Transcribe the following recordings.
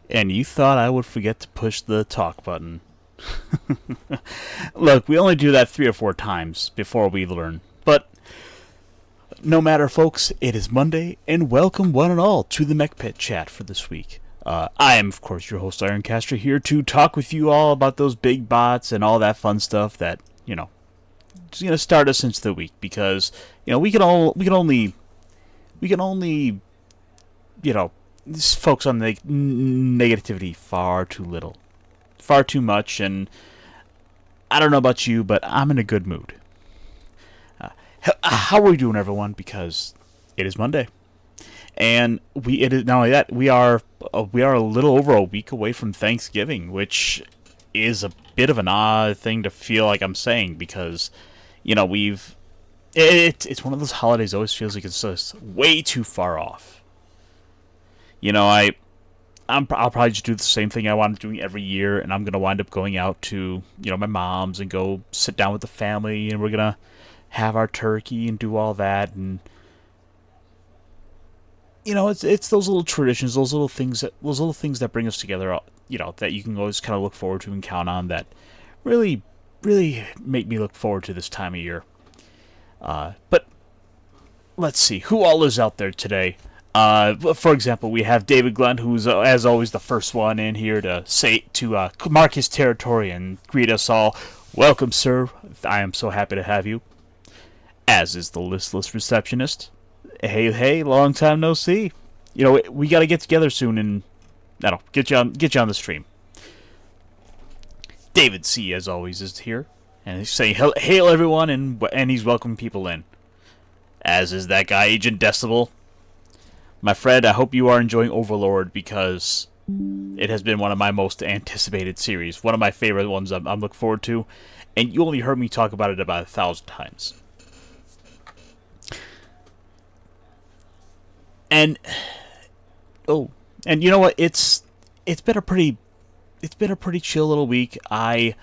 And you thought I would forget to push the talk button. Look, we only do that 3 or 4 times before we learn. But no matter, folks, it is Monday, and welcome one and all to the Mechpit chat for this week. I am, of course, your host, Ironcaster, here to talk with you all about those big bots and all that fun stuff that, is going to start us into the week because, we can only, focus on the negativity far too little, far too much, and I don't know about you, but I'm in a good mood. How are we doing, everyone? Because it is Monday, and it is not only that we are a little over a week away from Thanksgiving, which is a bit of an odd thing to feel like I'm saying because it's one of those holidays that always feels like it's just way too far off. I'll probably just do the same thing I wind up doing every year, and I'm gonna wind up going out to my mom's and go sit down with the family, and we're gonna have our turkey and do all that, and it's those little traditions, those little things that bring us together, that you can always kind of look forward to and count on that really, really make me look forward to this time of year. But let's see who all is out there today. For example, we have David Glenn, who's as always the first one in here to mark his territory and greet us all. Welcome, sir. I am so happy to have you. As is the listless receptionist. Hey, hey, long time no see. We got to get together soon and that'll get you on the stream. David C, as always, is here and he's saying hail everyone, and he's welcoming people in. As is that guy, Agent Decibel. My friend, I hope you are enjoying Overlord because it has been one of my most anticipated series, one of my favorite ones I'm looking forward to, and you only heard me talk about it about 1,000 times. And you know what? It's been a pretty chill little week. I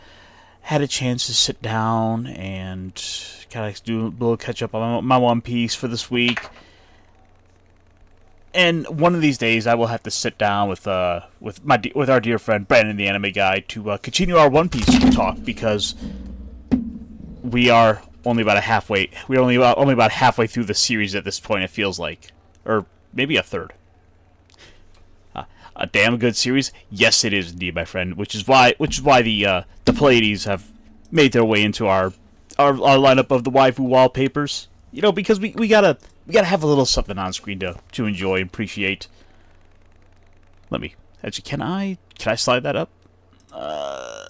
had a chance to sit down and kind of do a little catch up on my One Piece for this week. And one of these days, I will have to sit down with our dear friend Brandon, the anime guy, to continue our One Piece talk because we are only about halfway. We're only about halfway through the series at this point. It feels like, or maybe a third. A damn good series, yes, it is indeed, my friend. Which is why the Pleiades have made their way into our lineup of the waifu wallpapers. Because we gotta have a little something on screen to enjoy and appreciate. Let me actually, can I slide that up? Oh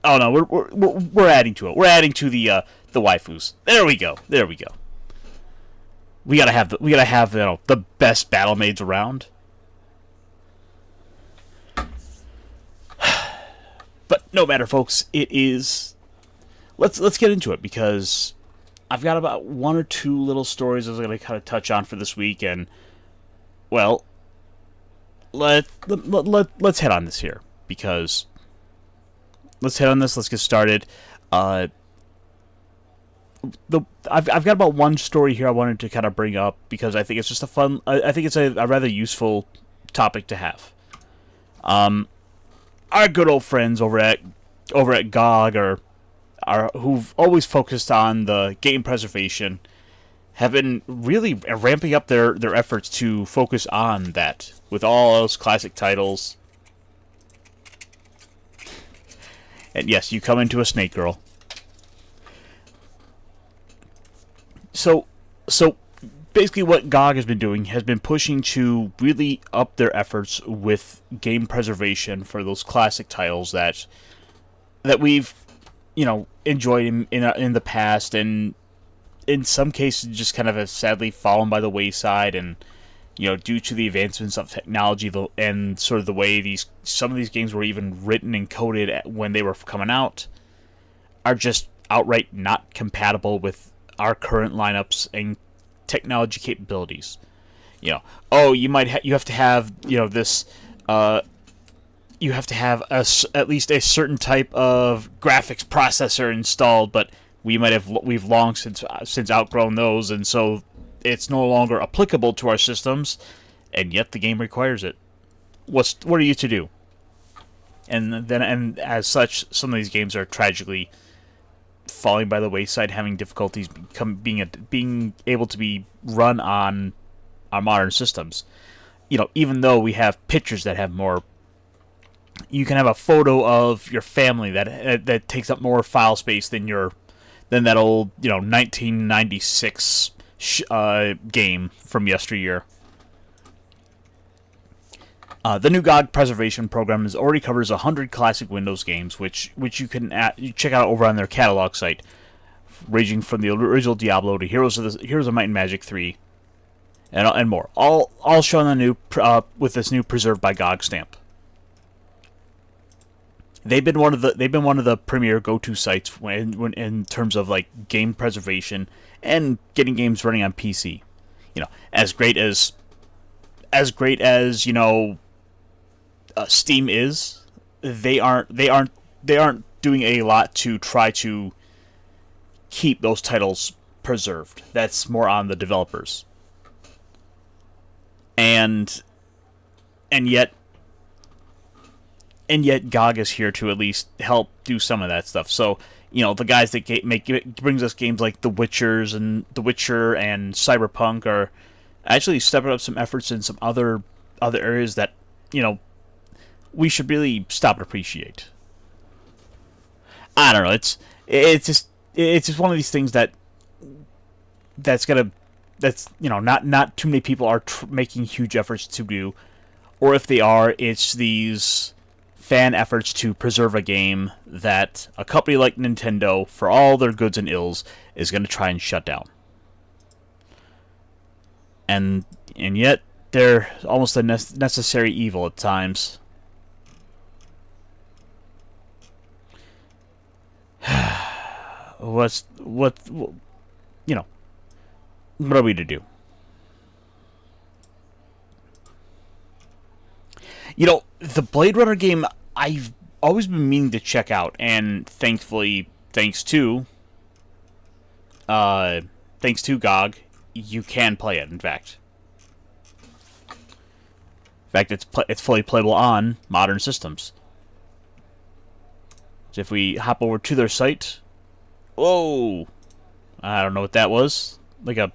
no, we're adding to it. We're adding to the waifus. There we go. We gotta have the best battle maids around. But no matter, folks. It is. Let's get into it because I've got about one or two little stories I was going to kind of touch on for this week, and well, let's head on this here because let's get started. I've got about one story here I wanted to kind of bring up because I think it's just I think it's a rather useful topic to have. Our good old friends over at GOG who've always focused on the game preservation have been really ramping up their efforts to focus on that with all those classic titles. And yes, you come into a snake girl. So basically what GOG has been doing has been pushing to really up their efforts with game preservation for those classic titles that we've enjoyed in the past, and in some cases just kind of have sadly fallen by the wayside, and due to the advancements of technology and sort of the way some of these games were even written and coded when they were coming out, are just outright not compatible with our current lineups and technology capabilities. You have to have this. You have to have at least a certain type of graphics processor installed, but we've long since outgrown those, and so it's no longer applicable to our systems, and yet the game requires it. what are you to do? And as such, some of these games are tragically falling by the wayside, having difficulties being able to be run on our modern systems. Even though we have pictures that have more, you can have a photo of your family that takes up more file space than that old 1996 game from yesteryear. The new GOG preservation program already covers 100 classic Windows games, which you can you check out over on their catalog site, ranging from the original Diablo to Heroes of Might and Magic 3, and more. All shown on the new with this new preserved by GOG stamp. They've been one of the premier go-to sites when in terms of like game preservation and getting games running on PC. As great as Steam is, they aren't doing a lot to try to keep those titles preserved. That's more on the developers. And yet GOG is here to at least help do some of that stuff. So, the guys that brings us games like The Witcher and Cyberpunk are actually stepping up some efforts in some other areas that, we should really stop and appreciate. I don't know. It's just one of these things that's not too many people are making huge efforts to do, or if they are, it's these fan efforts to preserve a game that a company like Nintendo, for all their goods and ills, is going to try and shut down. And yet they're almost a necessary evil at times. What are we to do? The Blade Runner game I've always been meaning to check out, and thankfully, thanks to GOG, you can play it. In fact, it's fully playable on modern systems. So if we hop over to their site, whoa, I don't know what that was. Like a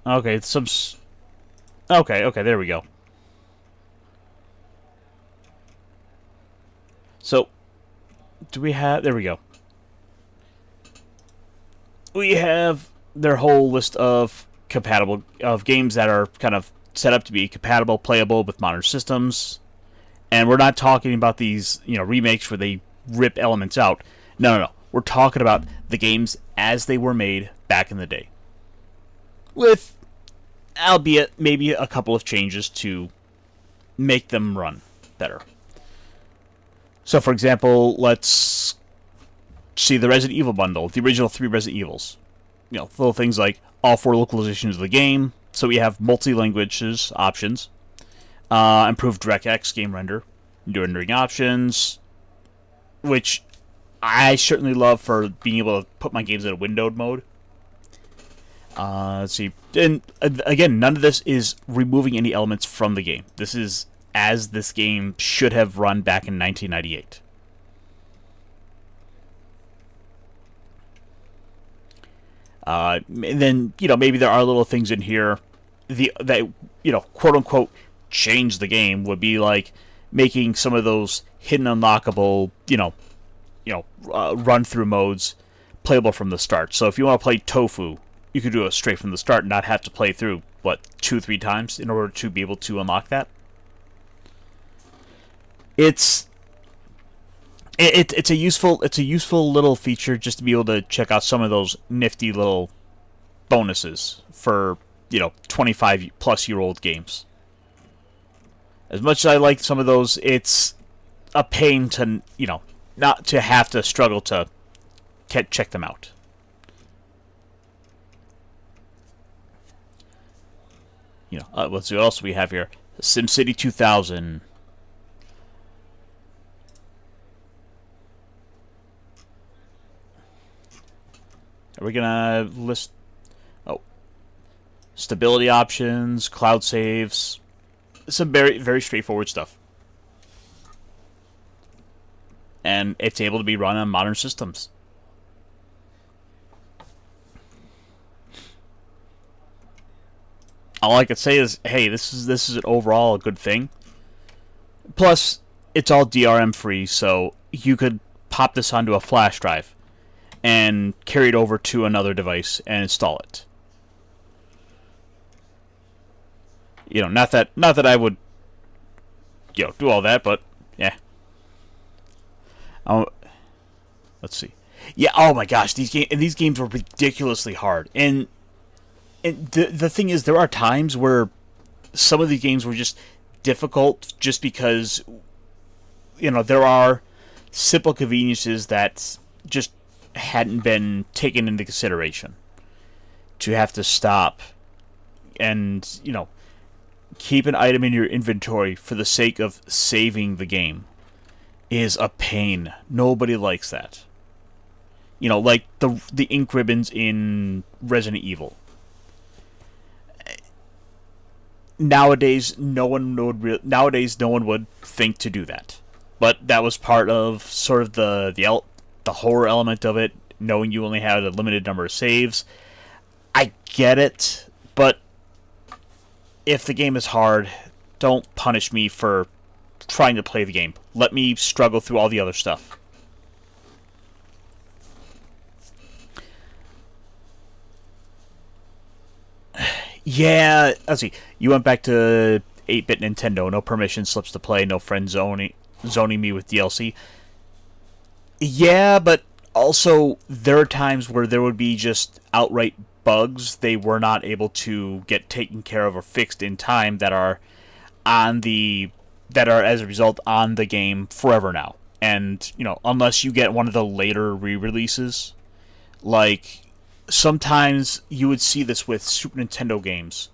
okay, okay, there we go. So, there we go. We have their whole list of games that are kind of set up to be compatible, playable with modern systems. And we're not talking about these, remakes where they rip elements out. No. We're talking about the games as they were made back in the day. With, albeit, maybe a couple of changes to make them run better. So, for example, let's see the Resident Evil bundle, the original 3 Resident Evils. Little things like all 4 localizations of the game, so we have multi-languages options, improved DirectX game rendering options, which I certainly love for being able to put my games in a windowed mode. Let's see. And again, none of this is removing any elements from the game. This is as this game should have run back in 1998. And then, maybe there are little things in here that quote unquote change the game, would be like making some of those hidden unlockable, run through modes playable from the start. So if you want to play Tofu, you could do it straight from the start and not have to play through 2-3 times in order to be able to unlock that. It's a useful little feature just to be able to check out some of those nifty little bonuses for 25-plus-year-old games. As much as I like some of those, it's a pain to not to have to struggle to check them out. Let's see what else we have here. SimCity 2000. Are we gonna list? Oh, stability options, cloud saves. some very very straightforward stuff, and it's able to be run on modern systems. All I could say is, hey, this is an overall a good thing. Plus, it's all DRM free, so you could pop this onto a flash drive and carry it over to another device and install it. Not that I would, do all that, but yeah. Oh, let's see. Yeah. Oh my gosh, these games were ridiculously hard, and the thing is, there are times where some of these games were just difficult, just because there are simple conveniences that just hadn't been taken into consideration. To have to stop and keep an item in your inventory for the sake of saving the game is a pain. Nobody likes that. Like the ink ribbons in Resident Evil. Nowadays, no one would think to do that, but that was part of sort of the horror element of it, knowing you only had a limited number of saves. I get it, but if the game is hard, don't punish me for trying to play the game. Let me struggle through all the other stuff. Yeah, let's see. You went back to 8-bit Nintendo. No permission slips to play. No friend zoning me with DLC. Yeah, but also there are times where there would be just outright bugs they were not able to get taken care of or fixed in time that are as a result on the game forever now. And unless you get one of the later re-releases, like sometimes you would see this with Super Nintendo games,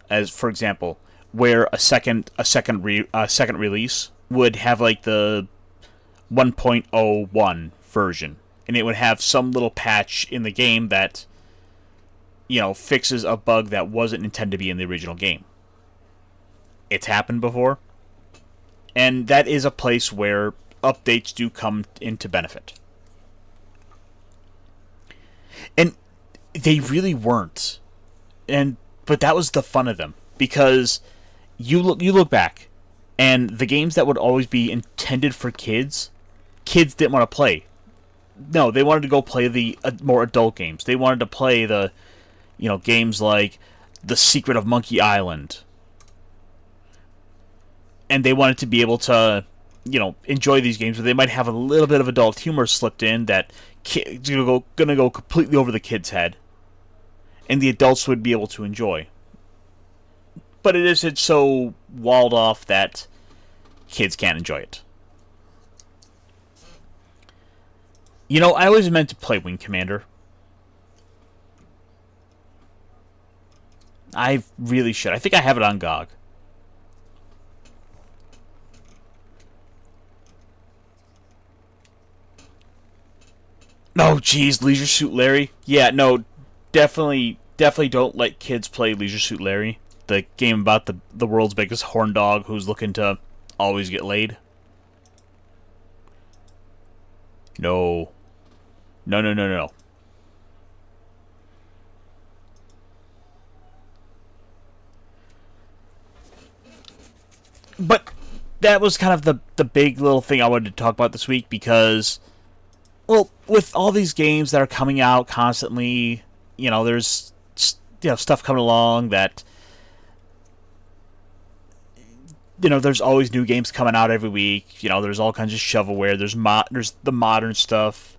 as for example, where a second release would have like the 1.01 version, and it would have some little patch in the game that fixes a bug that wasn't intended to be in the original game. It's happened before, and that is a place where updates do come into benefit. And they really weren't. But that was the fun of them, because you look back, and the games that would always be intended for kids didn't want to play. No, they wanted to go play the more adult games. They wanted to play the games like The Secret of Monkey Island. And they wanted to be able to enjoy these games where they might have a little bit of adult humor slipped in that it's gonna go completely over the kid's head, and the adults would be able to enjoy. But it's so walled off that kids can't enjoy it. I always meant to play Wing Commander. I really should. I think I have it on GOG. Oh, geez, Leisure Suit Larry. Yeah, no, definitely don't let kids play Leisure Suit Larry, the game about the world's biggest horn dog who's looking to always get laid. No. No, no, no, no, no. But that was kind of the big little thing I wanted to talk about this week, because, well, with all these games that are coming out constantly, there's stuff coming along that there's always new games coming out every week. There's all kinds of shovelware. There's the modern stuff,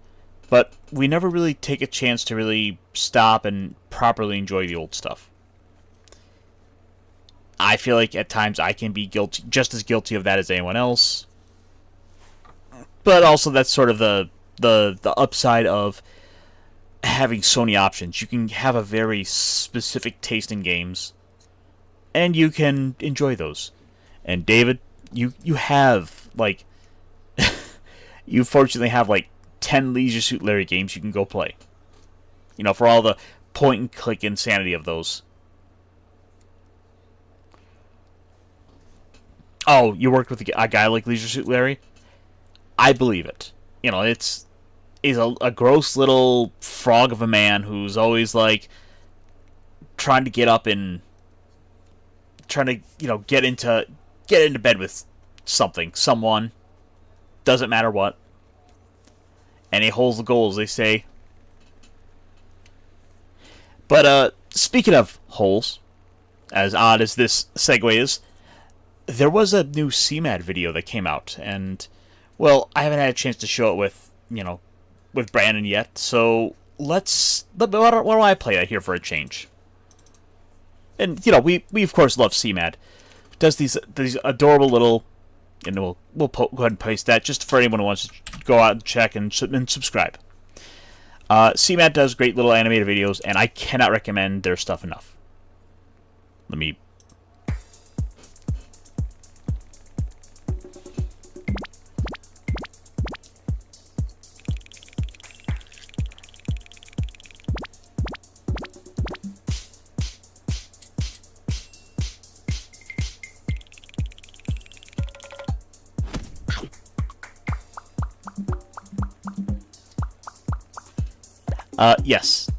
but we never really take a chance to really stop and properly enjoy the old stuff. I feel like at times I can be just as guilty of that as anyone else. But also that's sort of the upside of having Sony options. You can have a very specific taste in games, and you can enjoy those. And David, you have like you fortunately have like 10 Leisure Suit Larry games you can go play. For all the point and click insanity of those. oh, you worked with a guy like Leisure Suit Larry? I believe it. You know, he's a gross little frog of a man who's always like trying to get up and trying to get into bed with someone, doesn't matter what, and he holds the goals, they say. But speaking of holes, as odd as this segue is, there was a new CMAD video that came out, and well, I haven't had a chance to show it with Brandon yet, so why don't I play that here for a change? And we of course love CMAD. Does these adorable little, and we'll go ahead and paste that just for anyone who wants to go out and check and subscribe. CMAD does great little animated videos, and I cannot recommend their stuff enough. Let me. Yes.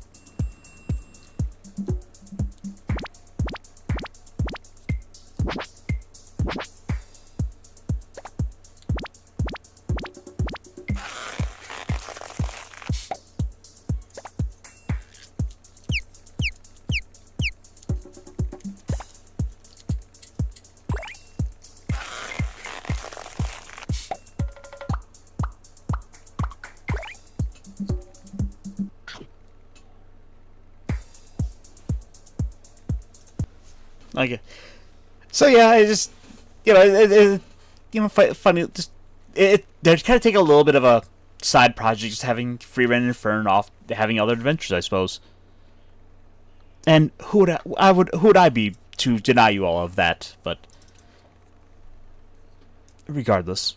Okay. So yeah, I just funny. Just they kind of take a little bit of a side project, just having Free Ren and Fern off, having other adventures, I suppose. And who would I be to deny you all of that? But regardless.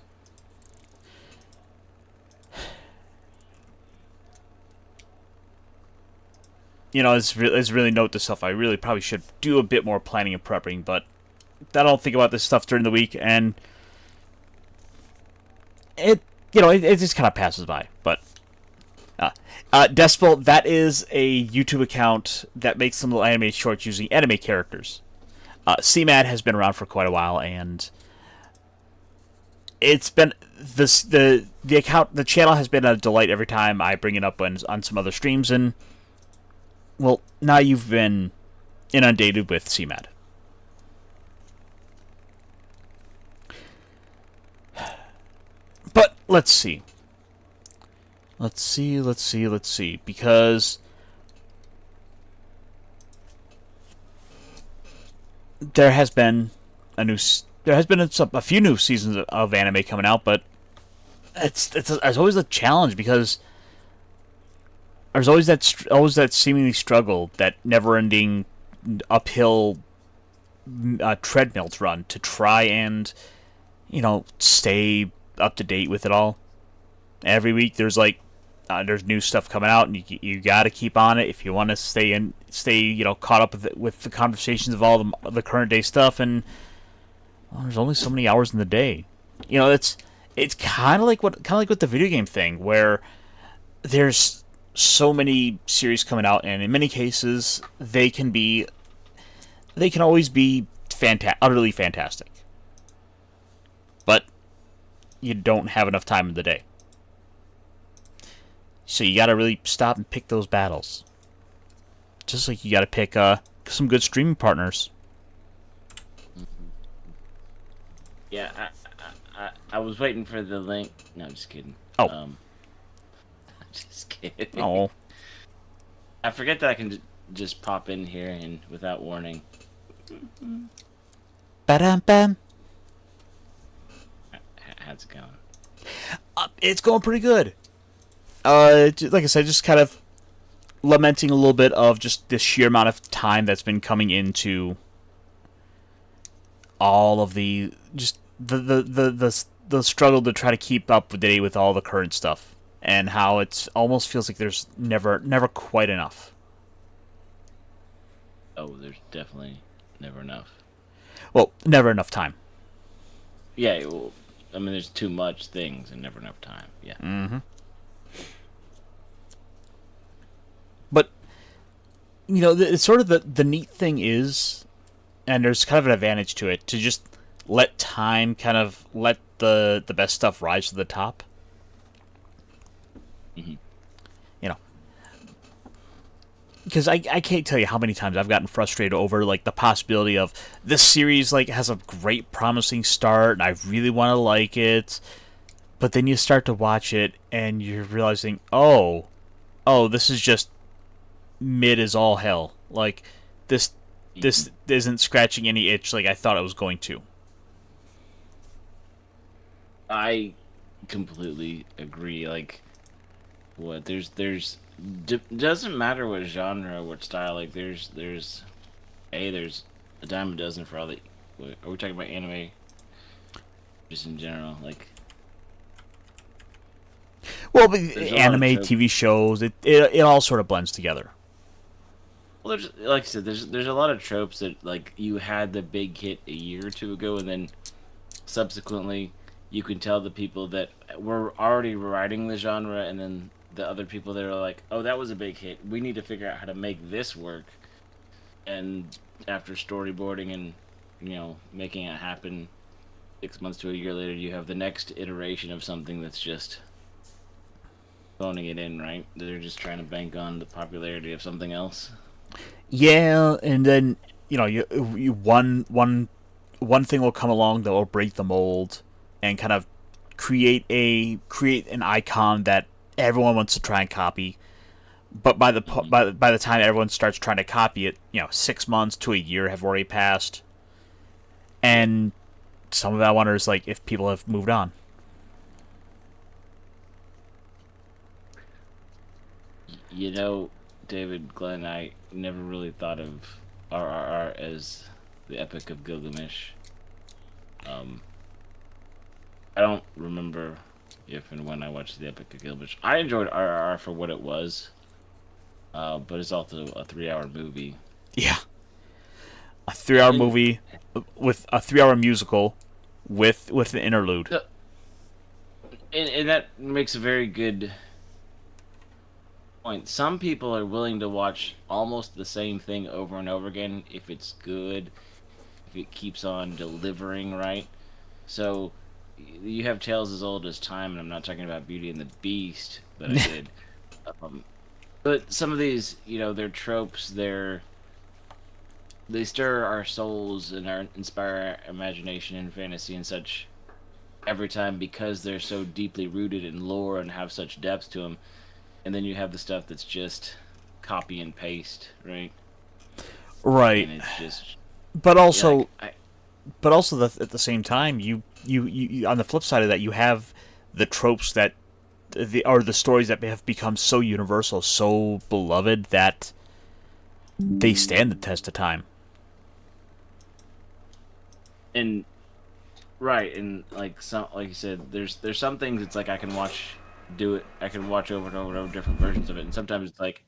As really note to self, I really probably should do a bit more planning and prepping, but I don't think about this stuff during the week, and it just kind of passes by. But Decibel, that is a YouTube account that makes some little animated shorts using anime characters. CMAD has been around for quite a while, and it's been the channel has been a delight every time I bring it up on some other streams, and well, now you've been inundated with CMAD. But let's see. Let's see. Because there has been a few new seasons of anime coming out, but it's always a challenge because there's always that seemingly struggle, that never-ending uphill treadmill to run to try and stay up to date with it all. Every week there's new stuff coming out, and you got to keep on it if you want to stay caught up with the conversations of all the current day stuff. And there's only so many hours in the day. It's kind of like with the video game thing, where there's so many series coming out, and in many cases they can always be utterly fantastic, but you don't have enough time in the day, so you got to really stop and pick those battles, just like you got to pick some good streaming partners. Yeah, I was waiting for the link. No, I'm just kidding. Oh. Just kidding. Oh. I forget that I can just pop in here and without warning. Ba-dum-bam. How's it going? It's going pretty good. Like I said, just kind of lamenting a little bit of just the sheer amount of time that's been coming into all of the struggle to try to keep up with date with all the current stuff. And how it almost feels like there's never quite enough. Oh, there's definitely never enough. Well, never enough time. Yeah, well, I mean, there's too much things and never enough time. Yeah. Mm-hmm. But it's sort of the neat thing is, and there's kind of an advantage to it to just let time kind of let the best stuff rise to the top. Hmm. You know, because I can't tell you how many times I've gotten frustrated over like the possibility of this series like has a great promising start and I really want to like it, but then you start to watch it and you're realizing, oh, this is just mid as all hell. Like this Hmm. this isn't scratching any itch like I thought it was going to. I completely agree. Like, what doesn't matter what genre, what style. Like, there's a dime a dozen for all the. Are we talking about anime? Just in general, like, Well, but there's a lot of anime, trope. TV shows, it all sort of blends together. Well, there's like I said, there's a lot of tropes that like you had the big hit a year or two ago, and then subsequently you can tell the people that were already writing the genre, and then the other people that are like, oh, that was a big hit. We need to figure out how to make this work. And after storyboarding and making it happen, 6 months to a year later, you have the next iteration of something that's just phoning it in. Right? They're just trying to bank on the popularity of something else. Yeah, and then you one thing will come along that will break the mold and kind of create an icon that everyone wants to try and copy. But Hmm. by the time everyone starts trying to copy it, 6 months to a year have already passed, Yeah. and some of that I wonder is like if people have moved on. You know, David Glenn, I never really thought of RRR as the Epic of Gilgamesh. Um, I don't remember if and when I watched the Epic of Gilgamesh. I enjoyed RRR for what it was, but it's also a 3 hour movie. Yeah, a 3 hour And, movie with a 3 hour musical with an interlude. uh, and that makes a very good point. Some people are willing to watch almost the same thing over and over again if it's good, if it keeps on delivering right. So you have tales as old as time, and I'm not talking about Beauty and the Beast, but I did. Um, but some of these, they're tropes. They stir our souls and inspire our imagination and fantasy and such every time because they're so deeply rooted in lore and have such depth to them. And then you have the stuff that's just copy and paste, right? Right, And it's just but yeah, like also I at the same time, you on the flip side of that, you have the tropes that the stories that have become so universal, so beloved that they stand the test of time. and right, and like some, like you said, there's some things it's like I can watch over and over and over different versions of it, and sometimes it's like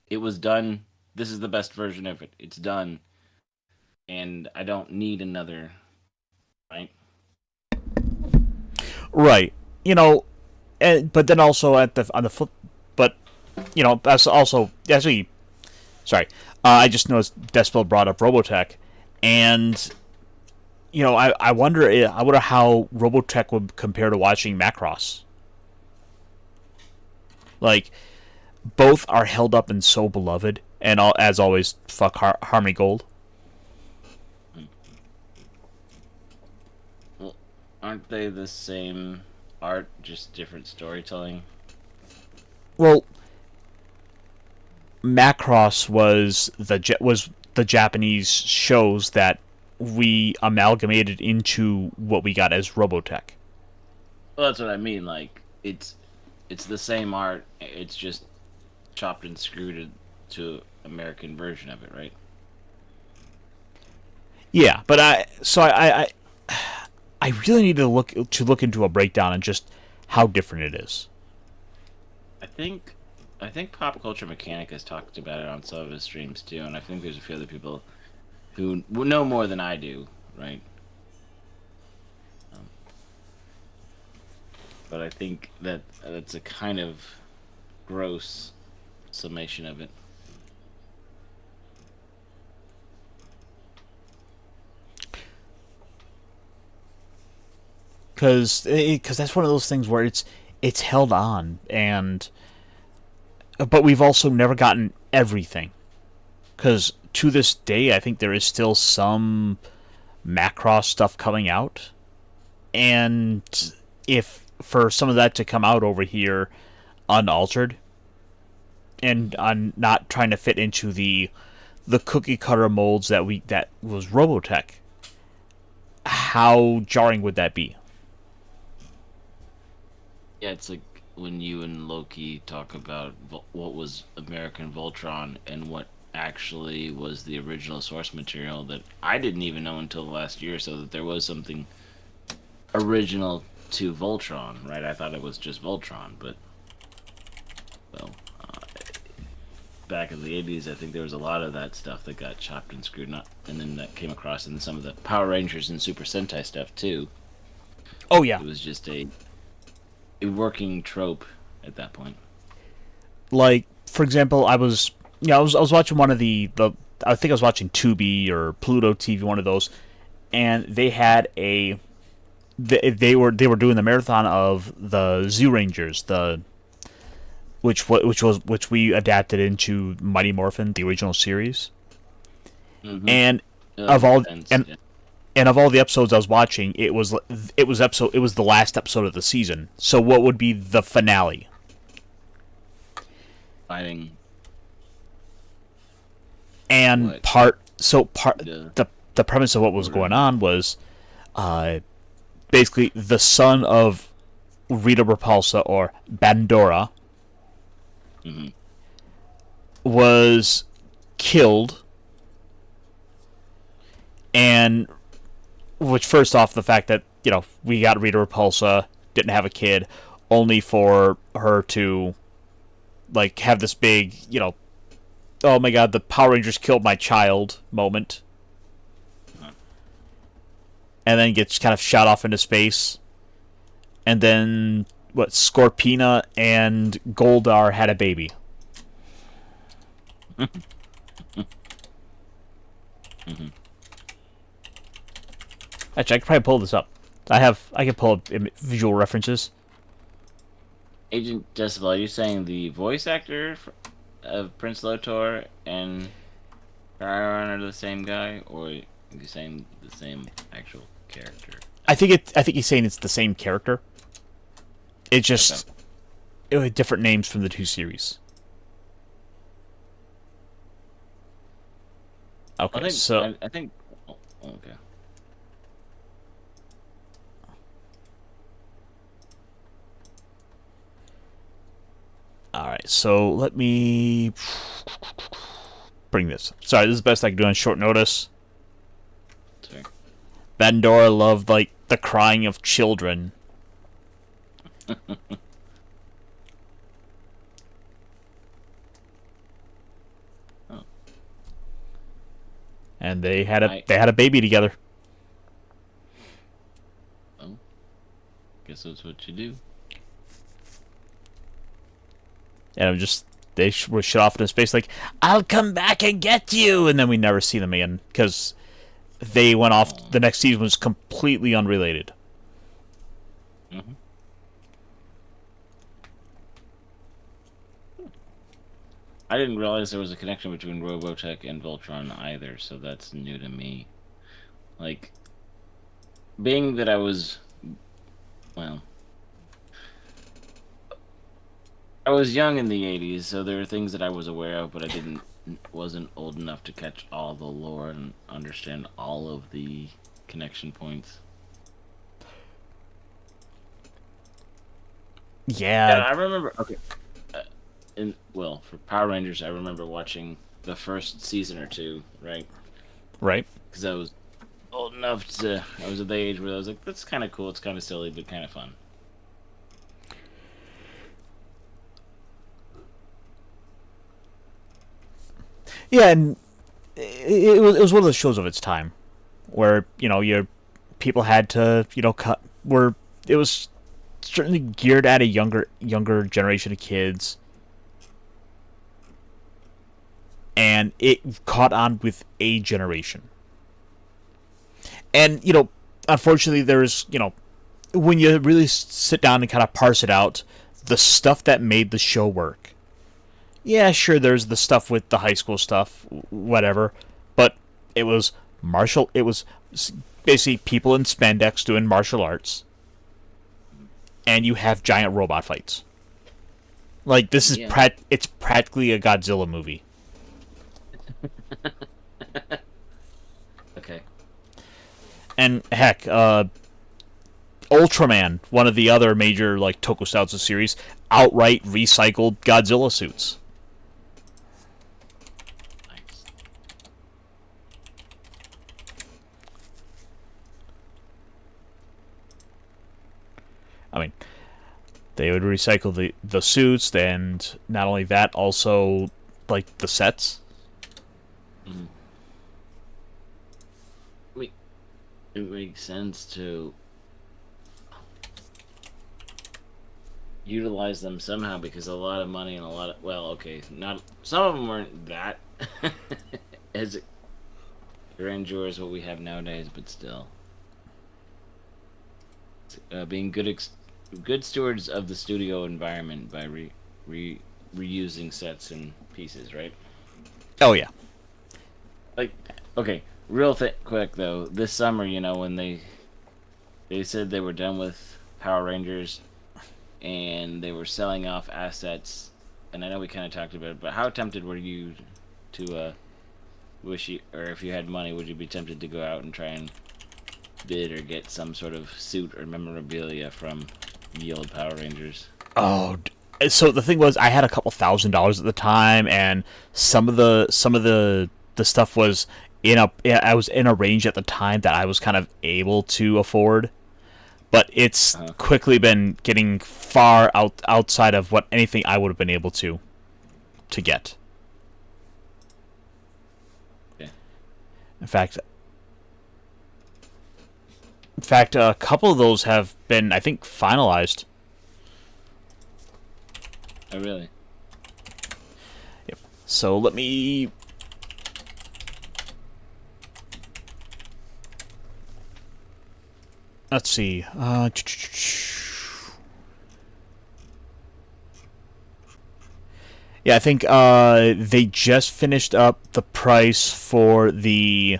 it was done. This is the best version of it. It's done, and I don't need another. Right? Right. You know, but then also at the on the flip, but that's also actually sorry. I just noticed Despel brought up Robotech, and I wonder how Robotech would compare to watching Macross. Like both are held up and so beloved, and as always, fuck Harmony Gold. Mm. Well, aren't they the same art, just different storytelling? Well, Macross was the Japanese shows that we amalgamated into what we got as Robotech. Well, that's what I mean. Like it's the same art. It's just chopped and screwed to American version of it, right? Yeah, but I really need to look into a breakdown and just how different it is. I think I think Pop Culture Mechanic has talked about it on some of his streams too, and I think there's a few other people who know more than I do, right? but I think that's a kind of gross summation of it. Because that's one of those things where it's held on, and but we've also never gotten everything. Because to this day, I think there is still some Macross stuff coming out, and if for some of that to come out over here unaltered and on not trying to fit into the cookie cutter molds that was Robotech, how jarring would that be? Yeah, it's like when you and Loki talk about what was American Voltron and what actually was the original source material that I didn't even know until the last year or so that there was something original to Voltron, right? I thought it was just Voltron, but well, back in the 80s, I think there was a lot of that stuff that got chopped and screwed up, and then that came across in some of the Power Rangers and Super Sentai stuff too. Oh yeah, It was just a working trope at that point. like for example, I was watching one of the I think I was watching Tubi or Pluto TV, one of those, and they had they were doing the marathon of the Zoo Rangers, the which we adapted into Mighty Morphin, the original series, and of all and Yeah. and of all the episodes I was watching, it was the last episode of the season. So what would be the finale? Fighting And what? the premise of what was going on was, basically the son of Rita Repulsa, or Bandora, Hmm. was killed, and which first off the fact that we got Rita Repulsa, didn't have a kid, only for her to like have this big oh my god, the Power Rangers killed my child moment, and then gets kind of shot off into space, and then what, Scorpina and Goldar had a baby. Actually, I could probably pull this up. I can pull up visual references. Agent Decibel, are you saying the voice actor of Prince Lotor and Chiron are the same guy, or are you saying the same actual character? I think he's saying it's the same character. It just it had different names from the two series. Okay, I think. Oh, okay. all right. So let me bring this. Sorry, this is the best I can do on short notice. Sorry. Bandora loved like the crying of children. Oh. And they had a baby together. Oh, guess that's what you do. And I'm just were shut off into space like, I'll come back and get you, and then we never see them again because they went off. The next season was completely unrelated. Mm-hmm. I didn't realize there was a connection between Robotech and Voltron either, so that's new to me. Like, being that I was, well, I was young in the 80s, so there were things that I was aware of, but wasn't old enough to catch all the lore and understand all of the connection points. Yeah, I remember. Okay, for Power Rangers, I remember watching the first season or two, right? right. Because I was old enough I was at the age where I was like, that's kind of cool, it's kind of silly, but kind of fun. Yeah, and it was one of the shows of its time, where your people had to cut where it was certainly geared at a younger generation of kids, and it caught on with a generation. And unfortunately, there's when you really sit down and kind of parse it out, the stuff that made the show work. Yeah, sure, there's the stuff with the high school stuff, whatever, but it was basically people in spandex doing martial arts, and you have giant robot fights. Like, this is it's practically a Godzilla movie. Okay. And heck, Ultraman, one of the other major tokusatsu series, outright recycled Godzilla suits. Nice. I mean, they would recycle the suits, and not only that, also the sets. Mm. It makes sense to utilize them somehow, because a lot of money and not some of them weren't that as grandeur as what we have nowadays, but still, being good stewards of the studio environment by reusing sets and pieces, right? Oh yeah. Okay, quick though. This summer, when they said they were done with Power Rangers, and they were selling off assets, and I know we kind of talked about it, but how tempted were you to or if you had money, would you be tempted to go out and try and bid or get some sort of suit or memorabilia from the old Power Rangers? Oh, so the thing was, I had a couple $1,000s at the time, and some of the stuff was I was in a range at the time that I was kind of able to afford, but it's quickly been getting far outside of what anything I would have been able to get. Yeah. In fact, a couple of those have been, I think, finalized. Oh, really? Yep. So let me... Let's see. Yeah, I think they just finished up the price for the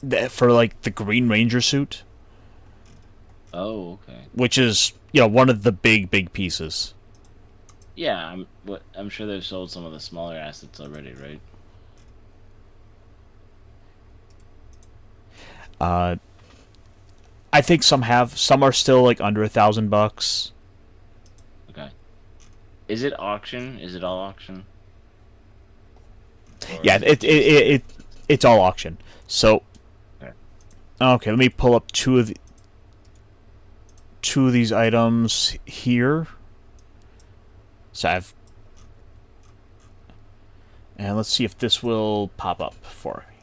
the Green Ranger suit. Oh, okay. Which is one of the big pieces. Yeah, I'm sure they've sold some of the smaller assets already, right? I think some have. Some are still under $1,000. Okay. Is it auction? Is it all auction? Or Yeah, it's all auction. So, okay, let me pull up two of these items here. So and let's see if this will pop up for me.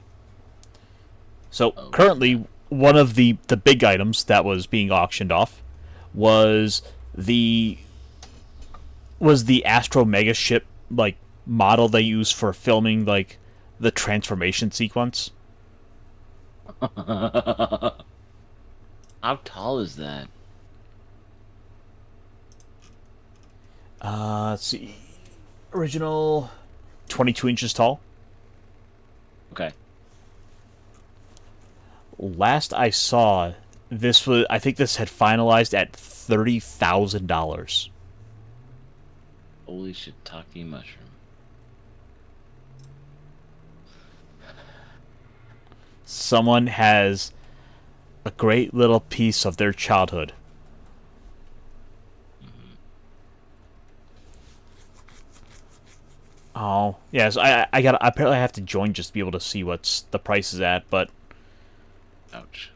So currently, one of the big items that was being auctioned off was the Astro Mega ship model they use for filming the transformation sequence. How tall is that? Let's see. Original 22 inches tall. Okay. Last I saw, I think this had finalized at $30,000. Holy shiitake mushroom. Someone has a great little piece of their childhood. Oh, yes. I apparently have to join just to be able to see what's the price is at, but ouch.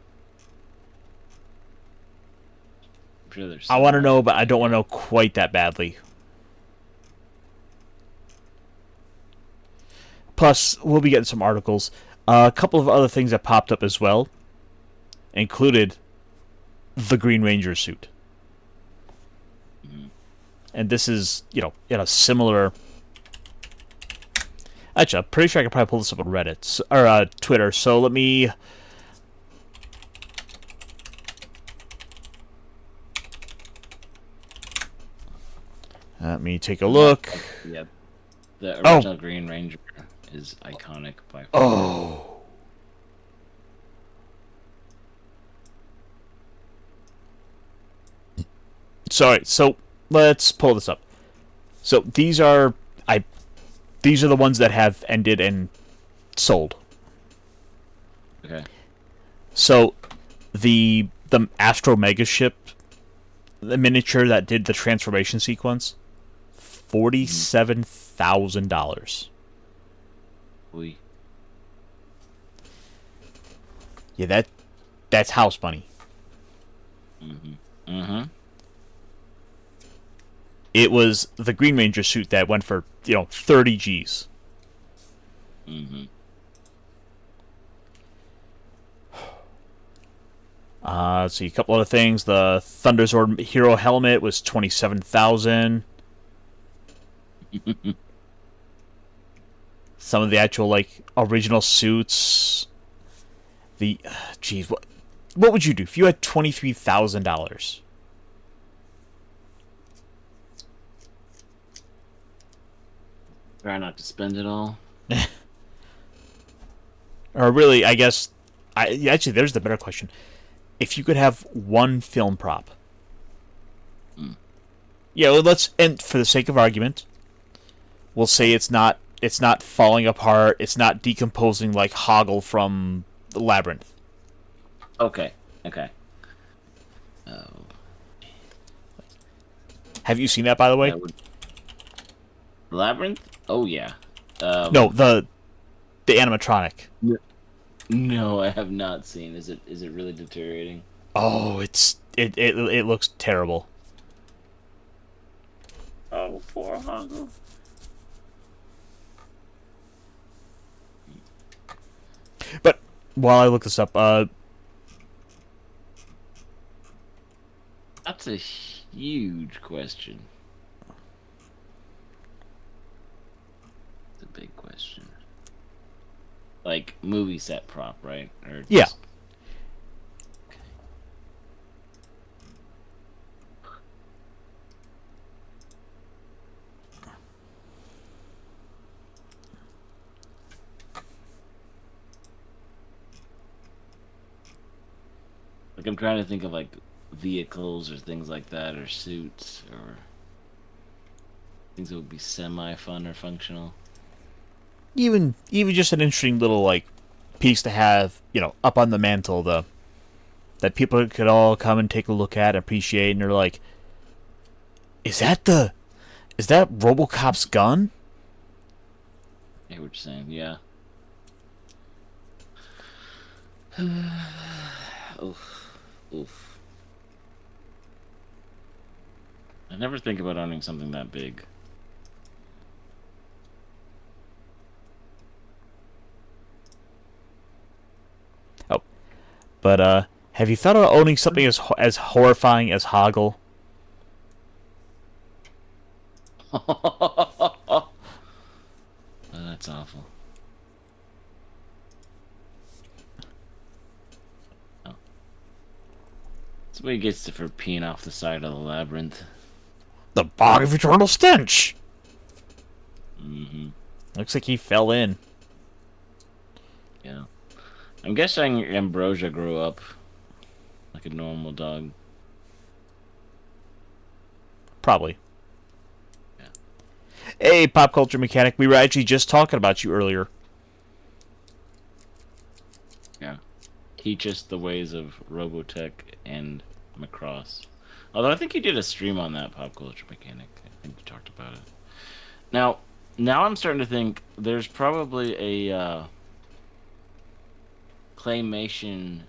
I'm sure there's I want to know, but I don't want to know quite that badly. Plus, we'll be getting some articles. A couple of other things that popped up as well included the Green Ranger suit. Mhm. And this is, in a similar. Actually, I'm pretty sure I could probably pull this up on Reddit or Twitter. So let me take a look. Yeah, the Oh, original Green Ranger is iconic by far. oh. Sorry. So let's pull this up. So these are the ones that have ended and sold. Okay. So the Astro Mega ship, the miniature that did the transformation sequence, $47,000. We. Yeah, that's house money. Mhm. Mhm. It was the Green Ranger suit that went for 30 G's. Mhm. Let's see a couple other things. The Thunderzord hero helmet was 27,000. Some of the actual original suits. Geez, what would you do if you had $23,000? Try not to spend it all. Or really, I guess, actually, there's the better question. If you could have one film prop, yeah, well, and for the sake of argument, we'll say it's not falling apart, it's not decomposing like Hoggle from the Labyrinth. Okay. Okay. Oh, Have you seen that, by the way? that would. Labyrinth? Oh yeah. No, the animatronic. No, I have not seen. Is it really deteriorating? Oh, it looks terrible. Oh, poor Hoggle. But while I look this up, That's a huge question. It's a big question. Like movie set prop, right? Or just... yeah. Like I'm trying to think of like vehicles or things like that, or suits, or things that would be semi-fun or functional. Even just an interesting little piece to have, up on the mantle, that people could all come and take a look at, appreciate, and they're like, is that RoboCop's gun? I hear what you're saying. Yeah. Oof. Oof. I never think about owning something that big. Oh, but have you thought about owning something as horrifying as Hoggle? Oh, that's awful. Oh. That's what he gets for peeing off the side of the labyrinth. The bog of eternal stench. Mm-hmm. Looks like he fell in. Yeah. I'm guessing Ambrosia grew up like a normal dog. Probably. Yeah. Hey, pop culture mechanic. We were actually just talking about you earlier. Yeah. Teach us the ways of Robotech and Macross. Although I think you did a stream on that pop culture mechanic. I think you talked about it. Now I'm starting to think there's probably a claymation,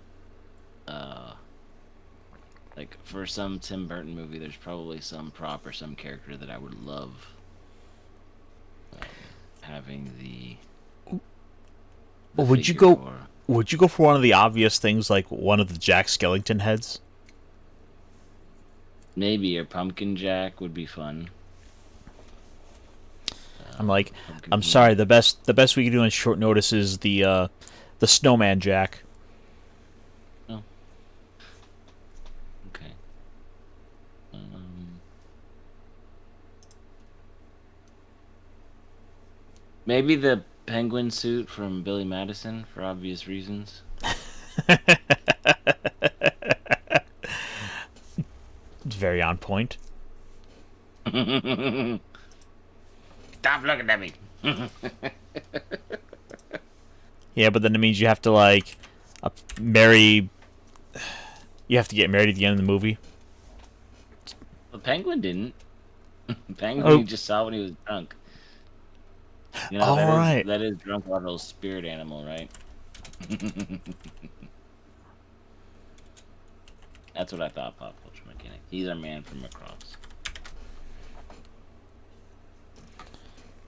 like for some Tim Burton movie. There's probably some prop or some character that I would love having the Would you figure go? for. Would you go for one of the obvious things, like one of the Jack Skellington heads? Maybe a pumpkin jack would be fun. I'm like, Pumpkin I'm King. sorry. The best we can do on short notice is the Snowman Jack. Oh, okay. Um, Maybe the penguin suit from Billy Madison for obvious reasons. It's very on point. Stop looking at me. Yeah, but then it means you have to like marry. You have to get married at the end of the movie. The penguin didn't. Penguin you Oh, just saw when he was drunk. You know all right. that is Drunkwaddle's spirit animal, right? That's what I thought. Pop culture mechanic. He's our man from across.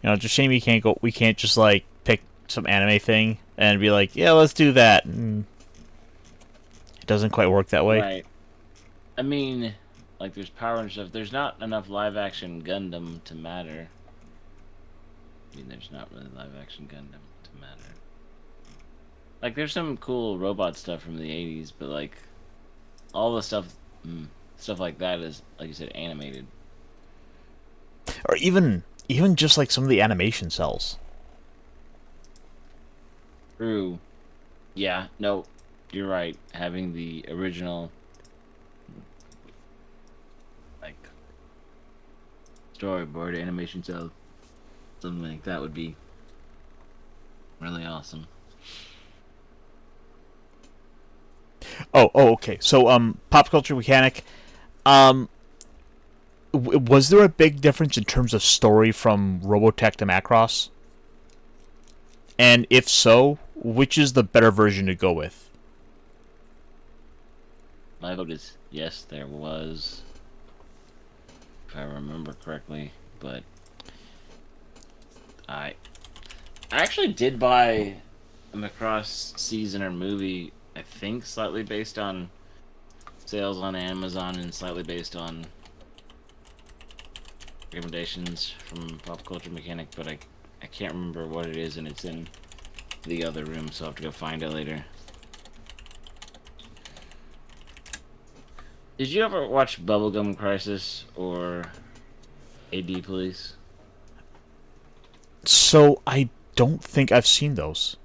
It's a shame we can't go. We can't just like pick some anime thing and be like, yeah, let's do that. And it doesn't quite work that way. Right. I mean, like there's power and stuff. There's not enough live action Gundam to matter. I mean, there's not really live action Gundam to matter. Like there's some cool robot stuff from the '80s, but like all the stuff like that is like you said animated. Or even just like some of the animation cells. True. Yeah. No, you're right. Having the original like storyboard animation cell, something like that would be really awesome. Oh, okay. So, pop culture mechanic. Um, was there a big difference in terms of story from Robotech to Macross? And if so, which is the better version to go with? My vote is yes. There was, if I remember correctly, but I I actually did buy a Macross season or movie. I think slightly based on sales on Amazon and slightly based on recommendations from Pop Culture Mechanic, but I can't remember what it is, and it's in the other room, so I'll have to go find it later. Did you ever watch Bubblegum Crisis or AD Police? So I don't think I've seen those.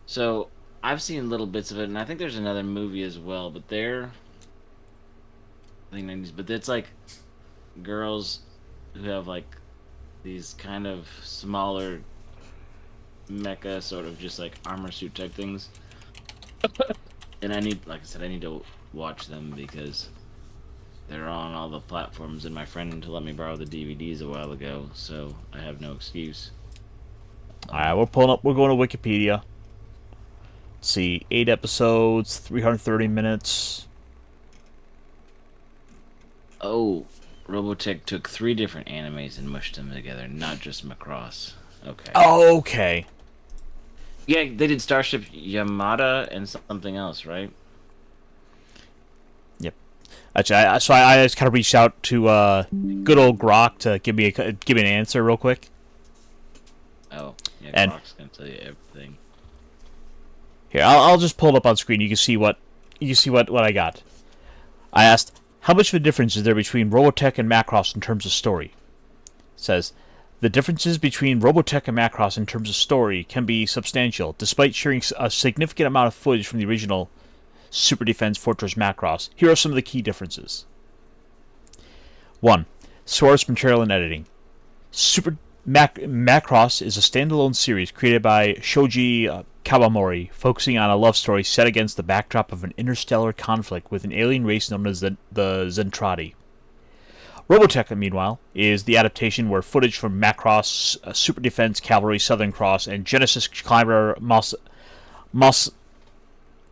So I've seen little bits of it, and I think there's another movie as well, but they're I think 90s, but it's like girls who have like these kind of smaller mecha sort of just like armor suit type things. And I need, like I said, I need to watch them because they're on all the platforms, and my friend let me borrow the DVDs a while ago, so I have no excuse. All right, we're pulling up. We're going to Wikipedia. Let's see, 8 episodes, 330 minutes. Oh, Robotech took 3 different animes and mushed them together, not just Macross. Okay. Oh, okay. Yeah, they did Starship Yamada and something else, right? Yep. Actually, I just kind of reached out to good old Grok to give me an answer real quick. Oh, yeah, And Croc's gonna tell you everything. here, I'll just pull it up on screen. You can see what I got. I asked, how much of a difference is there between Robotech and Macross in terms of story? It says, the differences between Robotech and Macross in terms of story can be substantial, despite sharing a significant amount of footage from the original Super Defense Fortress Macross. Here are some of the key differences. 1. Source material and editing. Macross is a standalone series created by Shoji Kawamori, focusing on a love story set against the backdrop of an interstellar conflict with an alien race known as the Zentradi. Robotech, meanwhile, is the adaptation where footage from Macross, Super Defense Cavalry Southern Cross, and Genesis Climber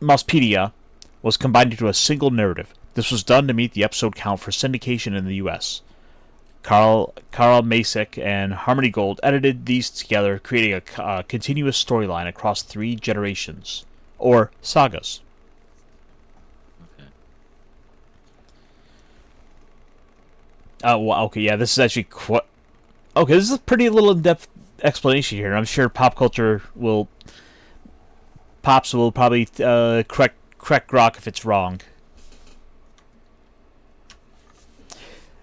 Mospedia was combined into a single narrative. This was done to meet the episode count for syndication in the U.S. Carl Masek and Harmony Gold edited these together, creating a continuous storyline across 3 generations, or sagas. Okay. Well, okay, yeah, this is actually quite... Okay, this is a pretty little in-depth explanation here. I'm sure Pops will probably correct Grok if it's wrong.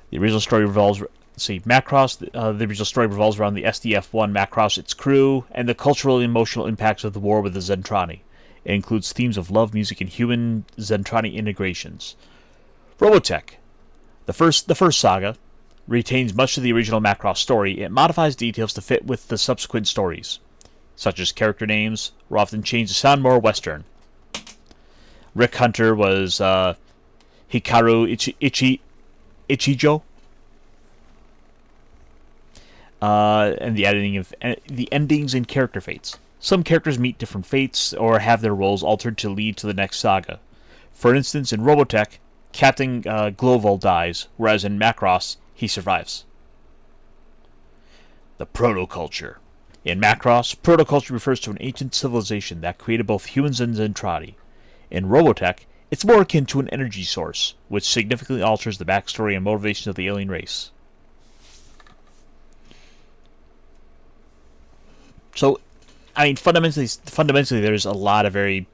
The original story revolves... See, Macross, the original story revolves around the SDF-1 Macross, its crew, and the cultural and emotional impacts of the war with the Zentrani. It includes themes of love, music, and human Zentrani integrations. Robotech, the first saga, retains much of the original Macross story. It modifies details to fit with the subsequent stories, such as character names were often changed to sound more Western. Rick Hunter was Hikaru Ichijo, and the editing of the endings and character fates. Some characters meet different fates or have their roles altered to lead to the next saga. For instance, in Robotech, Captain Gloval dies, whereas in Macross, he survives. The protoculture. In Macross, protoculture refers to an ancient civilization that created both humans and Zentradi. In Robotech, it's more akin to an energy source, which significantly alters the backstory and motivations of the alien race. So, I mean, fundamentally, there's a lot of very...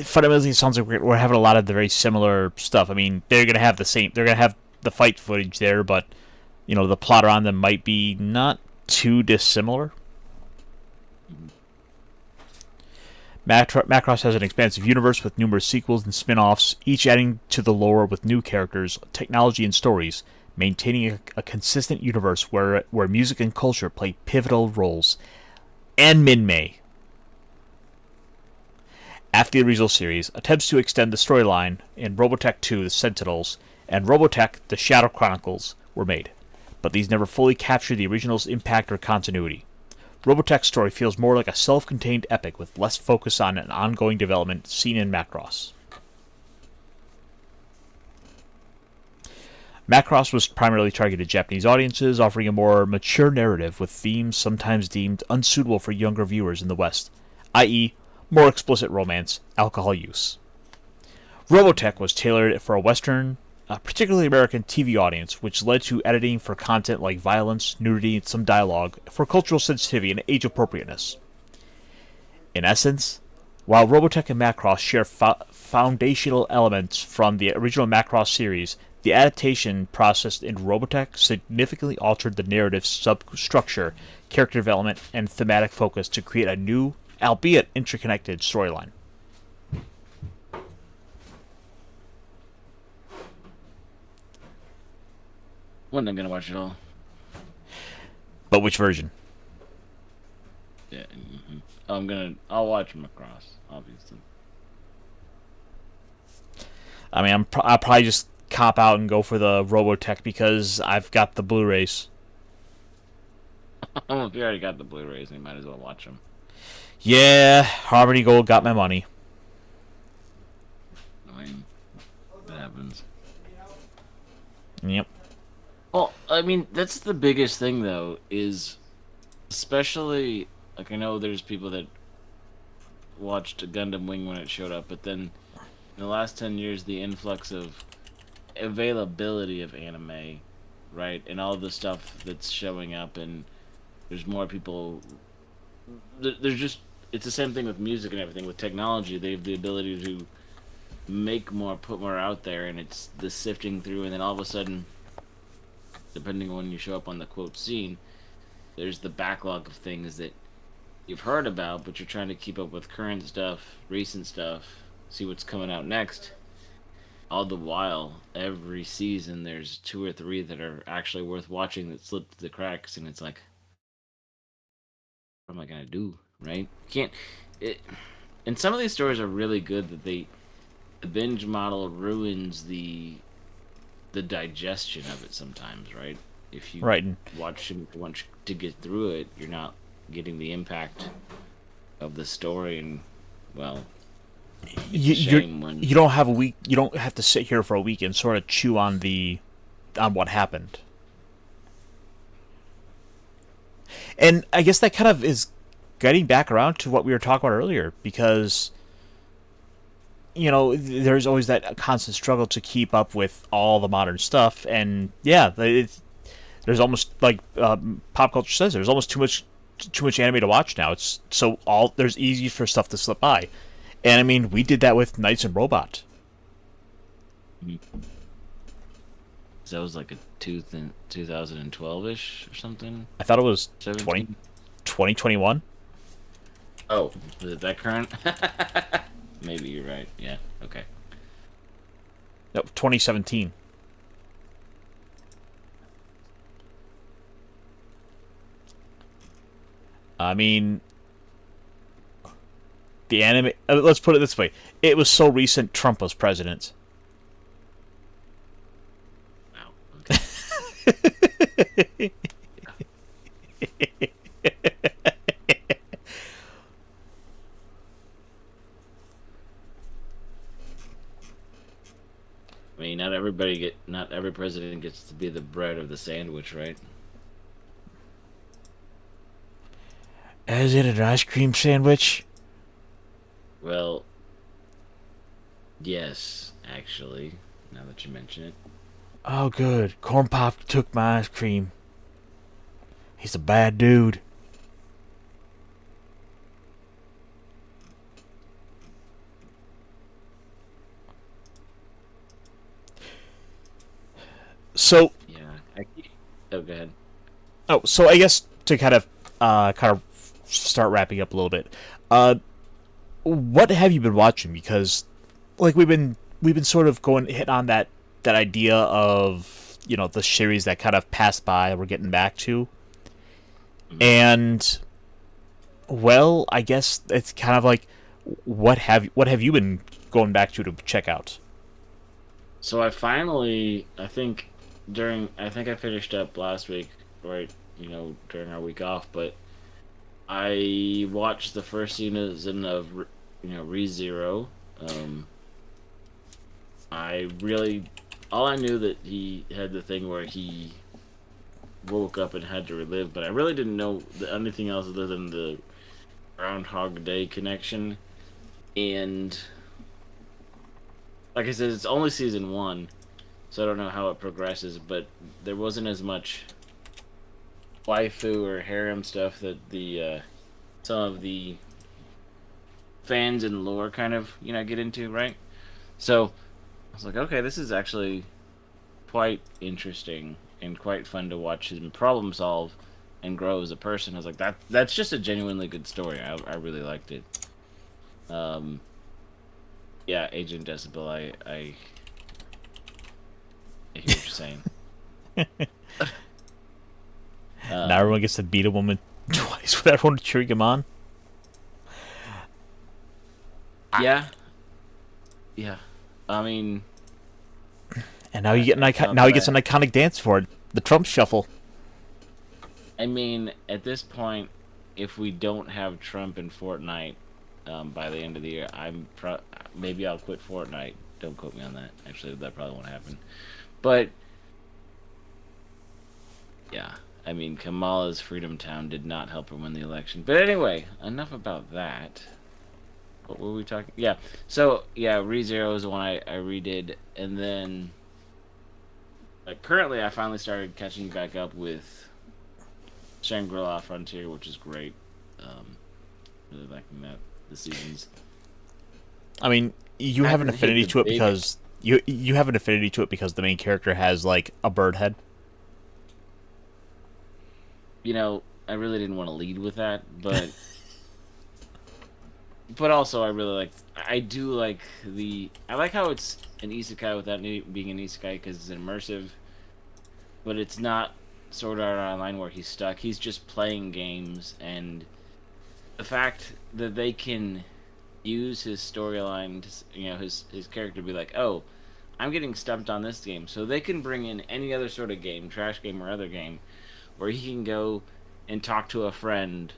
Fundamentally, it sounds like we're having a lot of the very similar stuff. I mean, they're going to have the same... They're going to have the fight footage there, but, the plot around them might be not too dissimilar. Macross has an expansive universe with numerous sequels and spin-offs, each adding to the lore with new characters, technology, and stories, maintaining a consistent universe where music and culture play pivotal roles. And Min-May, after the original series, attempts to extend the storyline in Robotech 2, The Sentinels, and Robotech, The Shadow Chronicles were made, but these never fully captured the original's impact or continuity. Robotech's story feels more like a self-contained epic with less focus on an ongoing development seen in Macross. Macross was primarily targeted at Japanese audiences, offering a more mature narrative with themes sometimes deemed unsuitable for younger viewers in the West, i.e., more explicit romance, alcohol use. Robotech was tailored for a Western, particularly American TV audience, which led to editing for content like violence, nudity, and some dialogue for cultural sensitivity and age appropriateness. In essence, while Robotech and Macross share foundational elements from the original Macross series, the adaptation process in Robotech significantly altered the narrative substructure, character development, and thematic focus to create a new, albeit interconnected, storyline. Wasn't gonna watch it all. But which version? Yeah. I'll watch Macross, obviously. I mean, I'll probably just cop out and go for the Robotech because I've got the Blu-rays. If you already got the Blu-rays, you might as well watch them. Yeah, Harmony Gold got my money. I mean, that happens. Yep. Well, I mean, that's the biggest thing, though, is especially, like, I know there's people that watched Gundam Wing when it showed up, but then in the last 10 years, the influx of availability of anime, right, and all the stuff that's showing up, and there's more people. There's just, it's the same thing with music and everything. With technology, they have the ability to make more, put more out there, and it's the sifting through, and then all of a sudden, depending on when you show up on the quote scene, there's the backlog of things that you've heard about, but you're trying to keep up with current stuff, recent stuff, see what's coming out next. All the while, every season there's 2 or 3 that are actually worth watching that slip through the cracks, and it's like, what am I gonna do, right? Can't it? And some of these stories are really good that the binge model ruins the digestion of it sometimes, right? If you watch it once to get through it, you're not getting the impact of the story, and well, you don't have a week. You don't have to sit here for a week and sort of chew on what happened. And I guess that kind of is getting back around to what we were talking about earlier, because there's always that constant struggle to keep up with all the modern stuff, and yeah, there's almost like pop culture says there's almost too much anime to watch now. It's so all there's easy for stuff to slip by, and I mean we did that with Knights and Robot. So that was like a 2012-ish or something. I thought it was 17. 2021. Oh, is it that current? Maybe you're right. Yeah. Okay. No, 2017. I mean, the anime. Let's put it this way: it was so recent. Trump was president. Wow. Okay. I mean, not every president gets to be the bread of the sandwich, right? Is it an ice cream sandwich? Well, yes, actually, now that you mention it. Oh, good. Corn Pop took my ice cream. He's a bad dude. So, Yeah. Oh, go ahead. so I guess to kind of start wrapping up a little bit. Uh, what have you been watching? Because like we've been sort of going hit on that idea of the series that kind of passed by. We're getting back to, Mhm. and well, I guess it's kind of like what have you been going back to check out? So I think I finished up last week, right? During our week off, but I watched the first season of ReZero. Um, I really all I knew that he had the thing where he woke up and had to relive, but I really didn't know anything else other than the Groundhog Day connection. And like I said, it's only season one, so I don't know how it progresses. But there wasn't as much waifu or harem stuff that the some of the fans and lore kind of get into, right? So I was like, okay, this is actually quite interesting and quite fun to watch him problem solve and grow as a person. I was like, that's just a genuinely good story. I really liked it. Um, yeah, Agent Decibel, I hear what you're saying. Now everyone gets to beat a woman twice without everyone cheering him on. Yeah, yeah. I mean, And now you get not now he that gets an iconic dance for it, the Trump shuffle. at this point, if we don't have Trump in Fortnite by the end of the year, maybe I'll quit Fortnite. Don't quote me on that. Actually, that probably won't happen. But yeah, Kamala's Freedom Town did not help her win the election. But anyway, enough about that. What were we talking? Yeah. So yeah, ReZero is the one I redid, and then currently I finally started catching back up with Shangri-La Frontier, which is great. Really liking that the seasons. I mean, you have an Hasn't hit affinity the to it big- because you have an affinity to it because the main character has like a bird head. I really didn't want to lead with that, but also I like how it's an isekai without being an isekai because it's immersive, but it's not Sword Art Online where he's stuck. He's just playing games, and the fact that they can use his storyline to, his character be like, oh, I'm getting stumped on this game, so they can bring in any other sort of game, trash game or other game, where he can go and talk to a friend,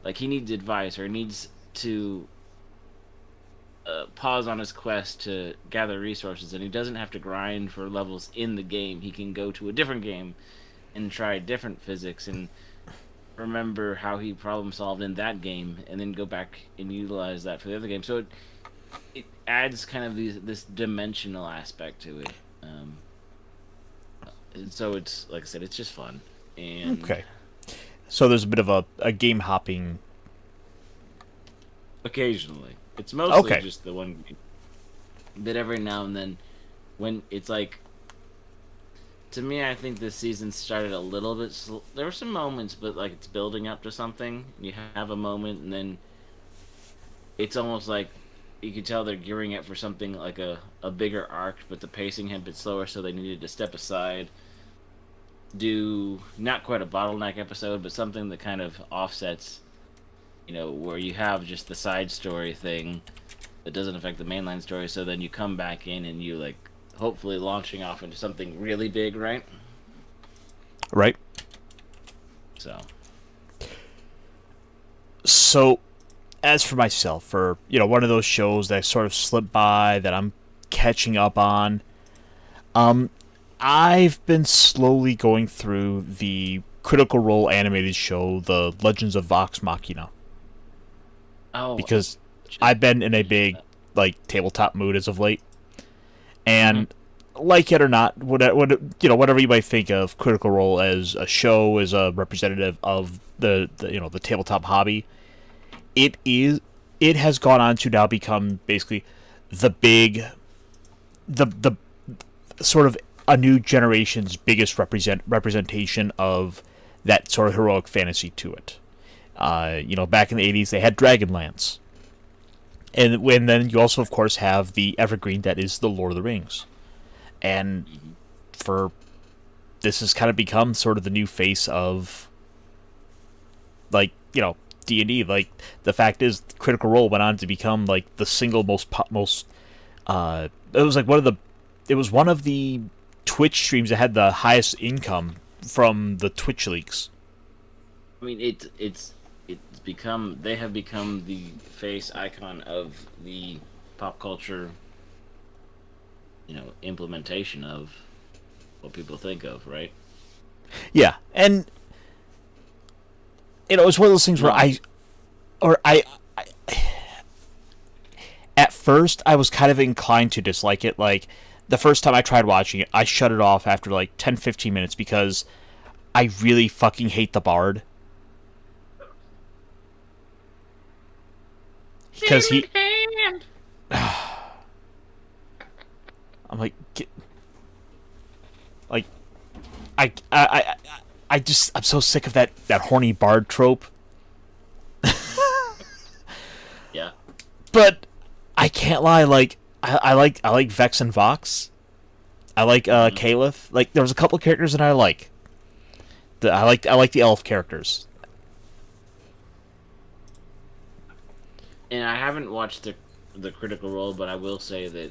like he needs advice or needs to pause on his quest to gather resources, and he doesn't have to grind for levels in the game. He can go to a different game and try different physics and remember how he problem solved in that game, and then go back and utilize that for the other game. So adds kind of this dimensional aspect to it. And so it's like I said, it's just fun. And Okay. So there's a bit of a game hopping. occasionally, it's mostly Okay. just the one game. But every now and then, when it's like, to me, I think this season started a little bit. There were some moments, but like it's building up to something. You have a moment, and then it's almost like you can tell they're gearing it for something like a bigger arc, but the pacing had been slower, so they needed to step aside, do not quite a bottleneck episode, but something that kind of offsets, where you have just the side story thing that doesn't affect the mainline story, so then you come back in and you like hopefully launching off into something really big, right? Right. So So, as for myself, for one of those shows that sort of slipped by that I'm catching up on, I've been slowly going through the Critical Role animated show, The Legends of Vox Machina, oh, because I've been in a big like tabletop mood as of late, and like it or not, whatever you might think of Critical Role as a show, as a representative of the tabletop hobby, it has gone on to now become basically the big the sort of a new generation's biggest representation of that sort of heroic fantasy to it. Back in the 80s they had Dragonlance. And then you also of course have the evergreen that is the Lord of the Rings. And for this has kind of become sort of the new face of like, D&D. Like the fact is Critical Role went on to become like the single most it was like one of the Twitch streams that had the highest income from the Twitch leaks. I mean, it's become, they have become the face icon of the pop culture, implementation of what people think of, right? Yeah, and it's one of those things where I at first I was kind of inclined to dislike it. Like the first time I tried watching it, I shut it off after like 10-15 minutes because I really fucking hate the bard. Because I'm like, like, I'm so sick of that horny bard trope. Yeah. But I can't lie, like I like Vex and Vox. I like Caliph. Like there was a couple of characters that I like. I like the elf characters. And I haven't watched the Critical Role, but I will say that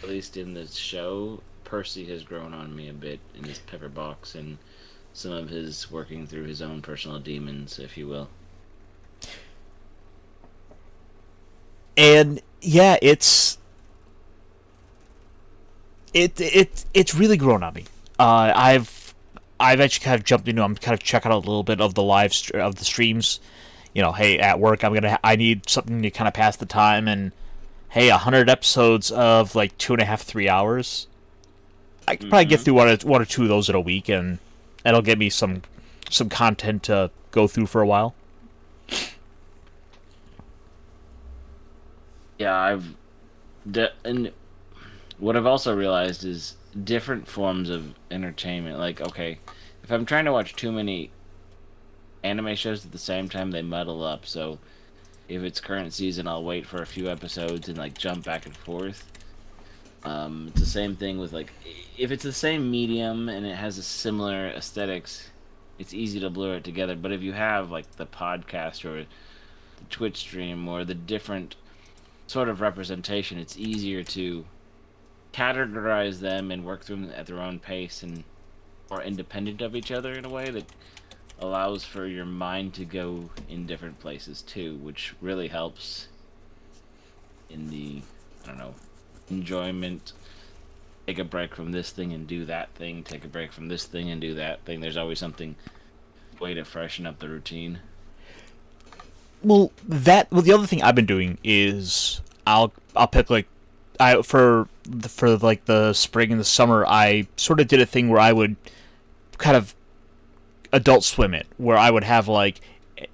at least in this show, Percy has grown on me a bit in his pepper box and some of his working through his own personal demons, if you will. And yeah, it's really grown on me. I've actually kind of jumped into. I'm kind of checking out a little bit of the of the streams. Hey, at work I need something to kind of pass the time, and hey, 100 episodes of like 2.5-3 hours. I could probably get through one or two of those in a week, and that'll get me some content to go through for a while. Yeah, and what I've also realized is different forms of entertainment. Like, okay, if I'm trying to watch too many anime shows at the same time, they muddle up. So if it's current season, I'll wait for a few episodes and like jump back and forth. It's the same thing with like, if it's the same medium and it has a similar aesthetics, it's easy to blur it together. But if you have like the podcast or the Twitch stream or the different sort of representation, it's easier to categorize them and work through them at their own pace and more independent of each other in a way that allows for your mind to go in different places too, which really helps in the, I don't know, enjoyment. Take a break from this thing and do that thing. Take a break from this thing and do that thing. There's always something way to freshen up the routine. Well, the other thing I've been doing is I'll pick like for like the spring and the summer, I sort of did a thing where I would kind of Adult Swim it, where I would have like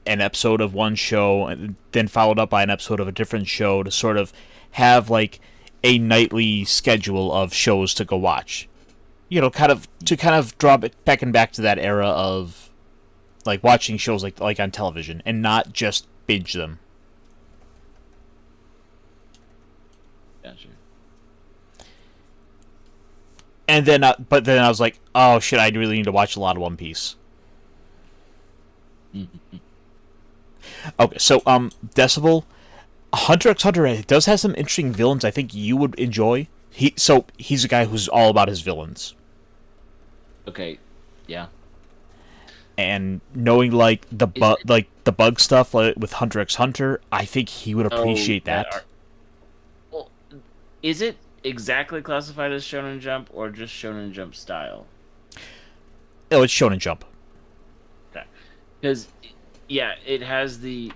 an episode of one show and then followed up by an episode of a different show to sort of have like a nightly schedule of shows to go watch. You know, kind of draw it back to that era of like watching shows like on television and not just binge them. Gotcha. And then, but then I was like, oh shit, I really need to watch a lot of One Piece. Okay, so Decibel, Hunter x Hunter does have some interesting villains. I think you would enjoy. He's a guy who's all about his villains. Okay, yeah. And knowing like the bug stuff like, with Hunter x Hunter, I think he would appreciate that. Well, is it exactly classified as Shonen Jump or just Shonen Jump style? Oh, it's Shonen Jump. Okay, because yeah, it has the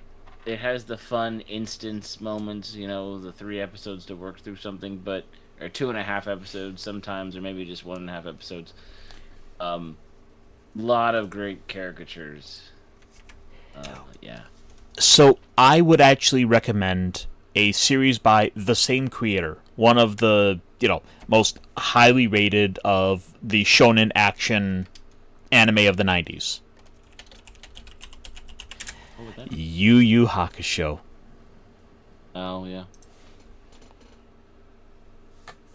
fun instance moments. You know, the 3 episodes to work through something, but or 2.5 episodes sometimes, or maybe just 1.5 episodes. Lot of great caricatures. Yeah. So I would actually recommend a series by the same creator, one of the most highly rated of the shonen action anime of the 90s. What was that? Yu Yu Hakusho. Oh yeah.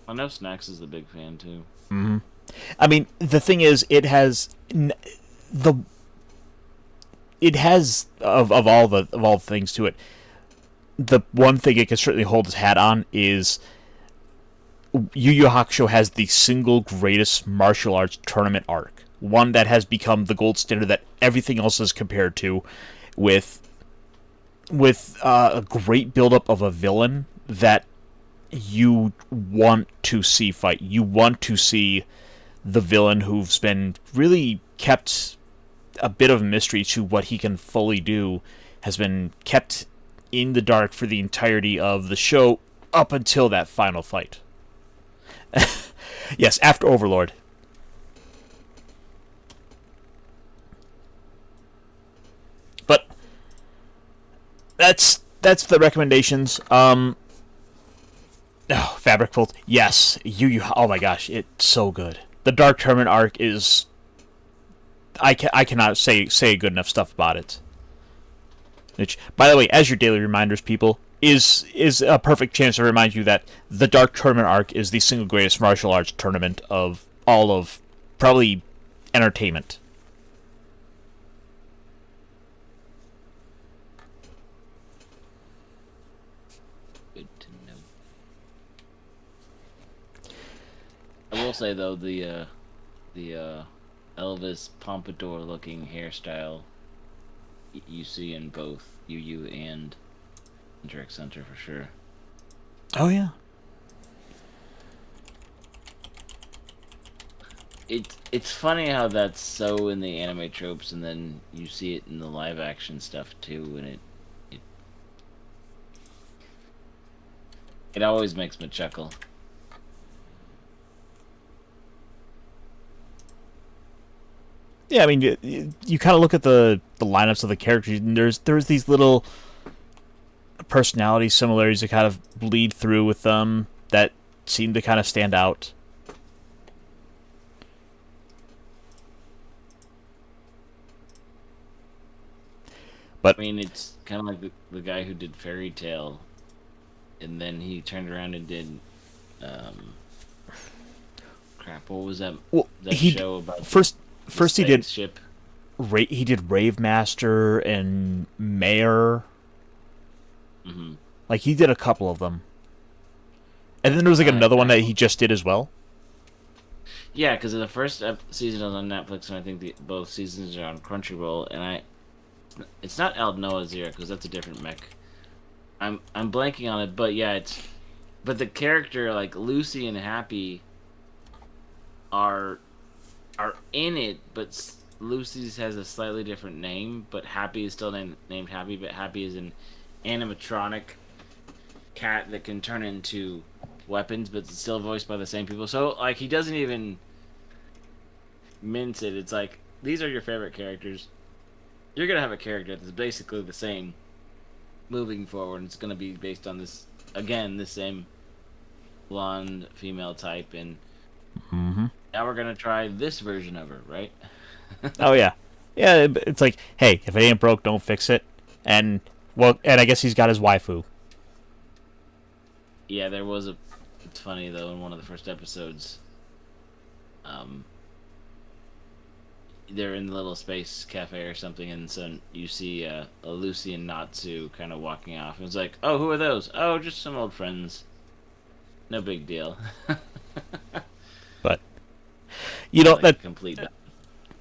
I know Snacks is a big fan too. Mm-hmm. I mean, the thing is, it has of all the things to it. The one thing it can certainly hold its hat on is Yu Yu Hakusho has the single greatest martial arts tournament arc, one that has become the gold standard that everything else is compared to, with a great buildup of a villain that you want to see fight. You want to see the villain who's been really kept a bit of a mystery to what he can fully do, has been kept in the dark for the entirety of the show up until that final fight. Yes, after Overlord. But that's the recommendations. Fabric Fold. Yes, oh my gosh, it's so good. The Dark Tournament arc is. I cannot say good enough stuff about it. Which, by the way, as your daily reminders, people, is a perfect chance to remind you that the Dark Tournament arc is the single greatest martial arts tournament of all of probably entertainment. Good to know. I will say though, the Elvis Pompadour looking hairstyle you see in both Yu Yu and Hunter x Hunter for sure. Oh yeah. It's funny how that's so in the anime tropes, and then you see it in the live action stuff too, and it always makes me chuckle. Yeah, I mean, you kind of look at the lineups of the characters, and there's these little personality similarities that kind of bleed through with them that seem to kind of stand out. But I mean, it's kind of like the guy who did Fairy Tale, and then he turned around and did, crap. What was that? Well, that he show about first the he did spaceship? he did Rave Master and Mayor. Mm-hmm. Like he did a couple of them, and then there was like another one that he just did as well. Yeah, because the first season was on Netflix, and I think both seasons are on Crunchyroll. And it's not El Noah Zero because that's a different mech. I'm blanking on it, but yeah, but the character like Lucy and Happy are in it, but Lucy's has a slightly different name, but Happy is still named Happy, but Happy is an animatronic cat that can turn into weapons, but it's still voiced by the same people. So like he doesn't even mince it. It's like these are your favorite characters. You're gonna have a character that's basically the same moving forward. And it's gonna be based on this again, the same blonde female type, and now we're gonna try this version of her, right? Oh yeah, yeah. It's like, hey, if it ain't broke, don't fix it. And and I guess he's got his waifu. Yeah, there was a. It's funny though. In one of the first episodes, they're in the little space cafe or something, and so you see Lucy and Natsu kind of walking off. And it's like, oh, who are those? Oh, just some old friends. No big deal. But you know like that complete.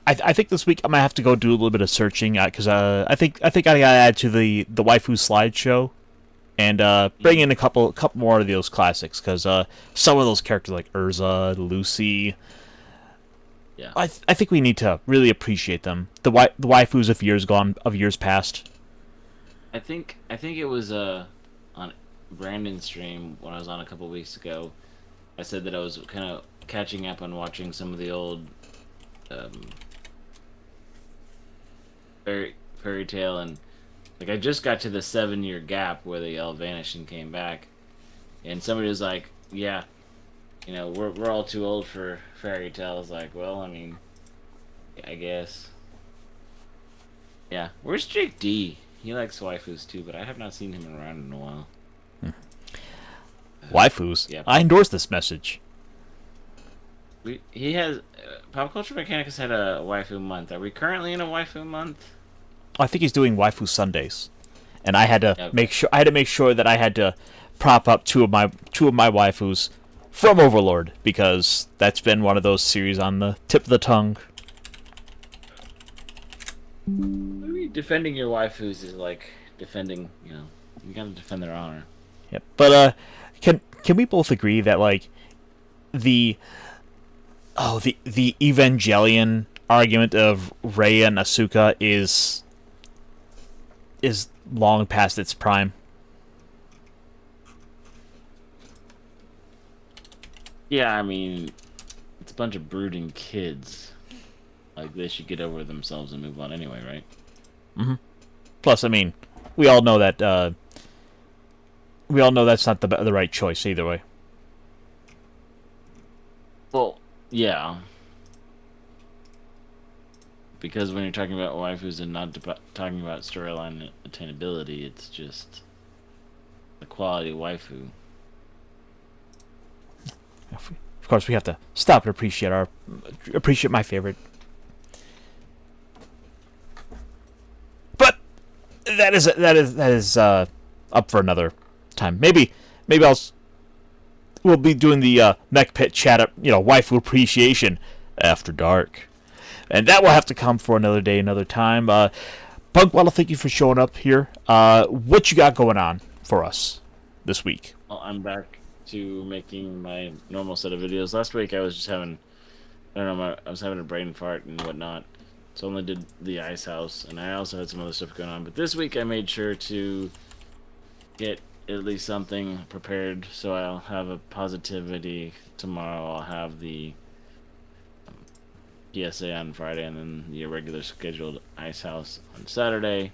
I think this week I might have to go do a little bit of searching because I think I gotta add to the waifu slideshow and bring in a couple more of those classics because some of those characters like Urza, Lucy. Yeah. I think we need to really appreciate them. The waifus of years past. I think it was on Brandon's stream when I was on a couple weeks ago. I said that I was kind of catching up on watching some of the old fairy tale, and like I just got to the 7-year gap where they all vanished and came back, and somebody was like, "Yeah, you know, we're all too old for fairy tales." Like, well, I mean, I guess. Yeah, where's Jake D? He likes waifus too, but I have not seen him around in a while. Waifus? Yeah. I endorse this message. He has Pop Culture Mechanicus had a waifu month. Are we currently in a waifu month? I think he's doing waifu Sundays, and I had to Okay. make sure that I had to prop up two of my waifus from Overlord because that's been one of those series on the tip of the tongue. I mean, defending your waifus is like defending, you know, you gotta defend their honor. Yep. But can we both agree that like the Evangelion argument of Rei and Asuka is long past its prime? Yeah, I mean, it's a bunch of brooding kids. Like, they should get over themselves and move on anyway, right? Mm-hmm. Plus, I mean, we all know that that's not the right choice either way. Well, yeah. Because when you're talking about waifus and not talking about storyline attainability, it's just the quality of waifu. Of course, we have to stop and appreciate my favorite. But that is up for another time. Maybe we'll be doing the Mechpit chat up, waifu appreciation after dark. And that will have to come for another day, another time. Punkwaddle, thank you for showing up here. What you got going on for us this week? Well, I'm back to making my normal set of videos. Last week I was just having, I was having a brain fart and whatnot. So I only did the Ice House, and I also had some other stuff going on. But this week I made sure to get at least something prepared, so I'll have a positivity tomorrow. I'll have the PSA on Friday, and then the regular scheduled Ice House on Saturday.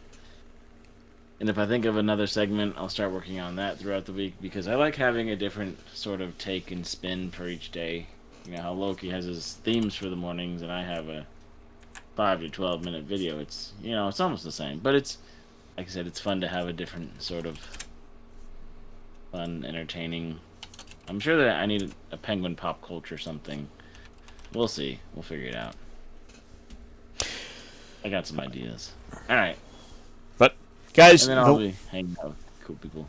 And if I think of another segment, I'll start working on that throughout the week, because I like having a different sort of take and spin for each day. You know how Loki has his themes for the mornings, and I have a 5 to 12 minute video. It's, it's almost the same, but it's, like I said, it's fun to have a different sort of fun, entertaining. I'm sure that I need a penguin pop culture something. We'll see. We'll figure it out. I got some ideas. All right. But guys, and then I'll be hanging out with cool people.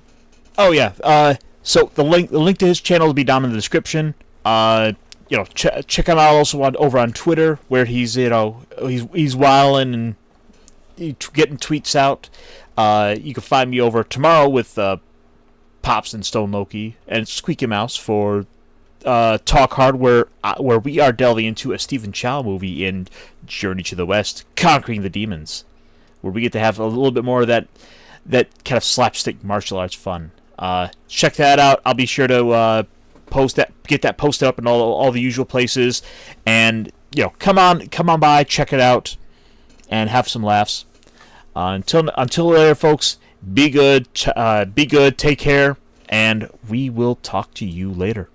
Oh yeah. So the link to his channel will be down in the description. Check him out also over on Twitter, where he's he's wilding and getting tweets out. You can find me over tomorrow with Pops and Stone Loki and Squeaky Mouse for Talk Hard, where we are delving into a Stephen Chow movie in Journey to the West, Conquering the Demons, where we get to have a little bit more of that kind of slapstick martial arts fun. Check that out. I'll be sure to get that posted up in all the usual places, and come on by, check it out, and have some laughs. Until later, folks. Be good. Take care, and we will talk to you later.